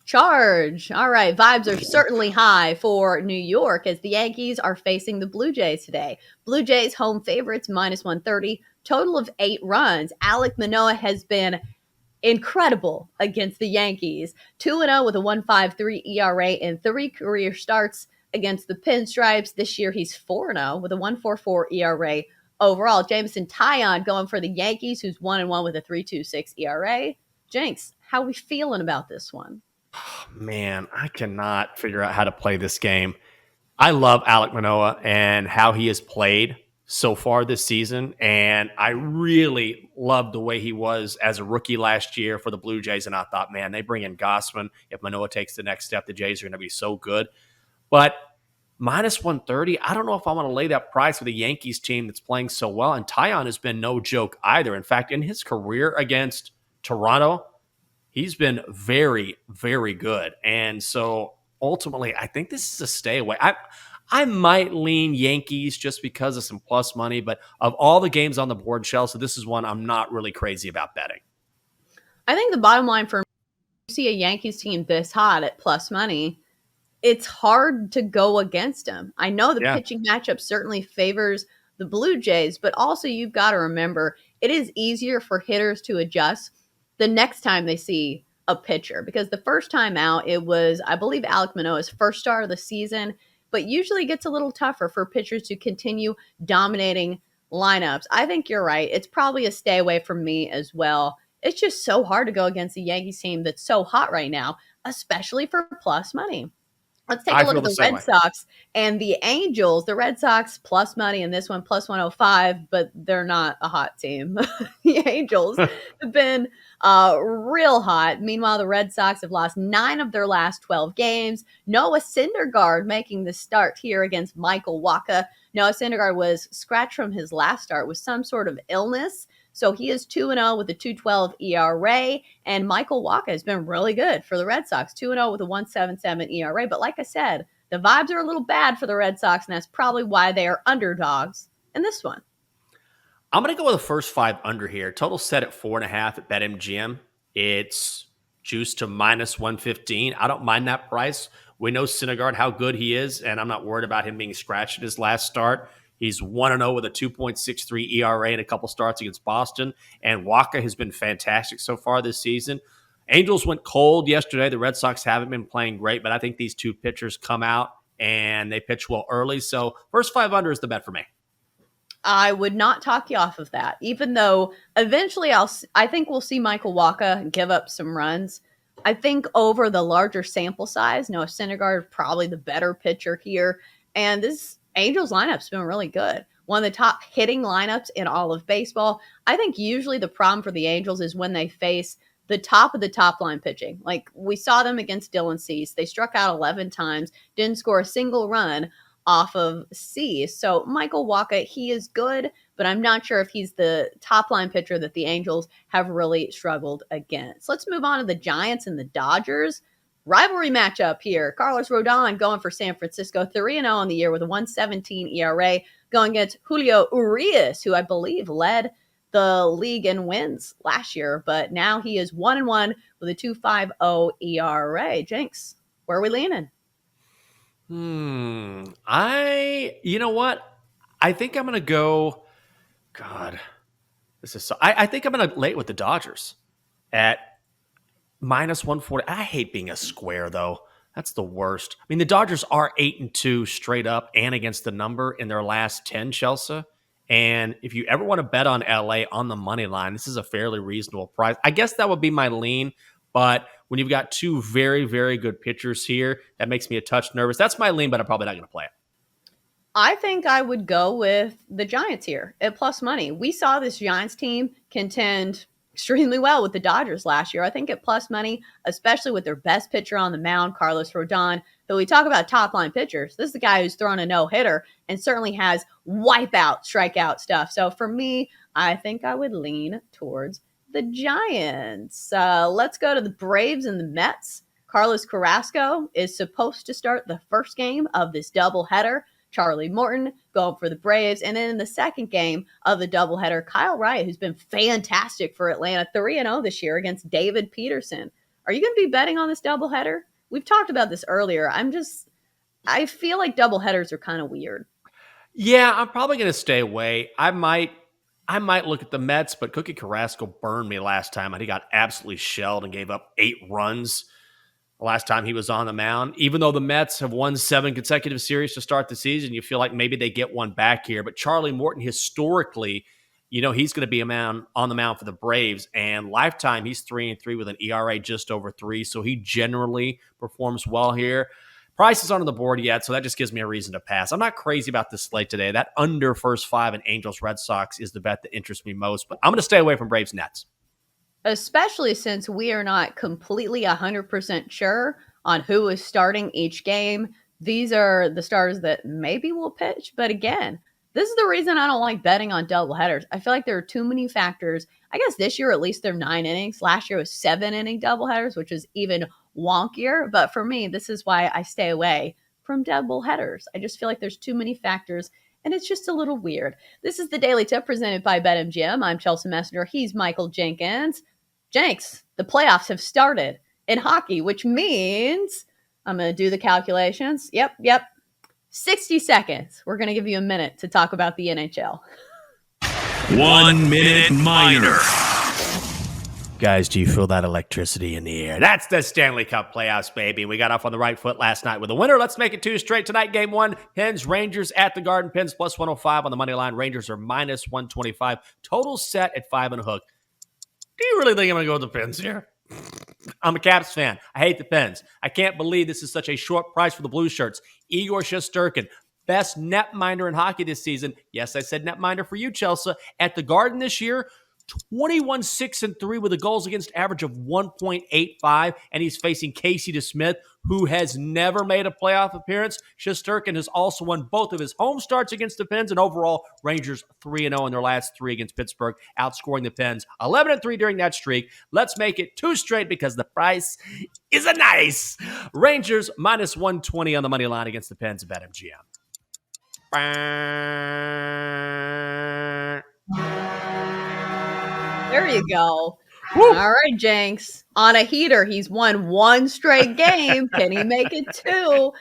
Charge. All right. Vibes are certainly high for New York as the Yankees are facing the Blue Jays today. Blue Jays home favorites minus 130, total of 8 runs. Alek Manoah has been incredible against the Yankees. 2-0 with a 1.53 ERA in 3 career starts against the Pinstripes. This year he's 4-0 with a 1.44 ERA overall. Jameson Taillon going for the Yankees, who's 1-1 with a 3.26 ERA. Jenks, how are we feeling about this one? Man, I cannot figure out how to play this game. I love Alek Manoah and how he has played so far this season. And I really loved the way he was as a rookie last year for the Blue Jays. And I thought, man, they bring in Gossman. If Manoah takes the next step, the Jays are going to be so good. But minus 130, I don't know if I want to lay that price with a Yankees team that's playing so well. And Taillon has been no joke either. In fact, in his career against Toronto, he's been very, very good. And so ultimately, I think this is a stay away. I might lean Yankees just because of some plus money, but of all the games on the board, Chelsea, this is one I'm not really crazy about betting. I think the bottom line for me, you see a Yankees team this hot at plus money, it's hard to go against them. I know the pitching matchup certainly favors the Blue Jays, but also you've got to remember it is easier for hitters to adjust the next time they see a pitcher, because the first time out, it was, I believe, Alek Manoah's first start of the season, but usually it gets a little tougher for pitchers to continue dominating lineups. I think you're right. It's probably a stay away from me as well. It's just so hard to go against the Yankees team that's so hot right now, especially for plus money. Let's take a look at the Red Sox and the Angels. The Red Sox plus money in this one, plus 105, but they're not a hot team. The Angels have been real hot. Meanwhile, the Red Sox have lost 9 of their last 12 games. Noah Syndergaard making the start here against Michael Wacha. Noah Syndergaard was scratched from his last start with some sort of illness. So he is 2-0 with a 2.12 ERA, and Michael Wacha has been really good for the Red Sox, 2-0 with a 1.77 ERA. But like I said, the vibes are a little bad for the Red Sox, and that's probably why they are underdogs in this one. I'm going to go with the first 5 under here. Total set at 4.5 at BetMGM. It's juiced to minus 115. I don't mind that price. We know Syndergaard, how good he is, and I'm not worried about him being scratched at his last start. He's 1-0 with a 2.63 ERA in a couple starts against Boston. And Wacha has been fantastic so far this season. Angels went cold yesterday. The Red Sox haven't been playing great, but I think these two pitchers come out and they pitch well early. So first 5 under is the bet for me. I would not talk you off of that, even though eventually I think we'll see Michael Wacha give up some runs. I think over the larger sample size, Noah Syndergaard is probably the better pitcher here. And this Angels lineup's been really good. One of the top hitting lineups in all of baseball. I think usually the problem for the Angels is when they face the top of the top line pitching. Like we saw them against Dylan Cease. They struck out 11 times, didn't score a single run off of Cease. So Michael Wacha, he is good, but I'm not sure if he's the top line pitcher that the Angels have really struggled against. Let's move on to the Giants and the Dodgers. Rivalry matchup here. Carlos Rodon going for San Francisco, 3-0 on the year with a 1.17 ERA, going against Julio Urias, who I believe led the league in wins last year, but now he is 1-1 with a 2.50 ERA. Jenks, where are we leaning? You know what? I think I'm going to go, God, this is so, I think I'm going to lay it with the Dodgers at minus 140. I hate being a square, though. That's the worst. I mean, the Dodgers are 8-2 straight up and against the number in their last 10, Chelsea. And if you ever want to bet on LA on the money line, this is a fairly reasonable price. I guess that would be my lean. But when you've got 2 very, very good pitchers here, that makes me a touch nervous. That's my lean, but I'm probably not going to play it. I think I would go with the Giants here at plus money. We saw this Giants team contend extremely well with the Dodgers last year. I think at plus money, especially with their best pitcher on the mound, Carlos Rodon, though we talk about top-line pitchers, this is the guy who's thrown a no-hitter and certainly has wipeout, strikeout stuff. So for me, I think I would lean towards the Giants. Let's go to the Braves and the Mets. Carlos Carrasco is supposed to start the first game of this doubleheader. Charlie Morton going for the Braves. And then in the second game of the doubleheader, Kyle Wright, who's been fantastic for Atlanta, 3-0 this year against David Peterson. Are you going to be betting on this doubleheader? We've talked about this earlier. I feel like doubleheaders are kind of weird. Yeah, I'm probably going to stay away. I might look at the Mets, but Cookie Carrasco burned me last time, and he got absolutely shelled and gave up 8 runs last time he was on the mound. Even though the Mets have won 7 consecutive series to start the season, you feel like maybe they get one back here. But Charlie Morton, historically, he's going to be on the mound for the Braves, and lifetime he's 3-3 with an ERA just over 3, so he generally performs well here. Price is on the board yet, so that just gives me a reason to pass. I'm not crazy about this slate today. That under first 5 in Angels Red Sox is the bet that interests me most, but I'm going to stay away from Braves Nets. Especially since we are not completely 100% sure on who is starting each game. These are the starters that maybe will pitch, but again, this is the reason I don't like betting on doubleheaders. I feel like there are too many factors. I guess this year, at least they're 9 innings. Last year was 7-inning doubleheaders, which is even wonkier. But for me, this is why I stay away from doubleheaders. I just feel like there's too many factors, and it's just a little weird. This is the Daily Tip presented by BetMGM. I'm Chelsea Messenger. He's Michael Jenkins. Jenks, the playoffs have started in hockey, which means I'm going to do the calculations. Yep. 60 seconds. We're going to give you a minute to talk about the NHL. 1 minute minor. Guys, do you feel that electricity in the air? That's the Stanley Cup Playoffs, baby. We got off on the right foot last night with a winner. Let's make it 2 straight tonight. Game 1, Pens, Rangers at the Garden. Pens plus 105 on the money line. Rangers are minus 125. Total set at 5 and a hook. Do you really think I'm going to go with the Pens here? I'm a Caps fan. I hate the Pens. I can't believe this is such a short price for the blue shirts. Igor Shesterkin, best netminder in hockey this season. Yes, I said netminder for you, Chelsea. At the Garden this year, 21-6-3 with a goals against average of 1.85, and he's facing Casey DeSmith, who has never made a playoff appearance. Shesterkin has also won both of his home starts against the Pens, and overall, Rangers 3-0 in their last 3 against Pittsburgh, outscoring the Pens 11-3 during that streak. Let's make it 2 straight because the price is a nice. Rangers minus 120 on the money line against the Pens at BetMGM. There you go. Woo. All right, Jenks. On a heater, he's won 1 straight game. Can he make it 2?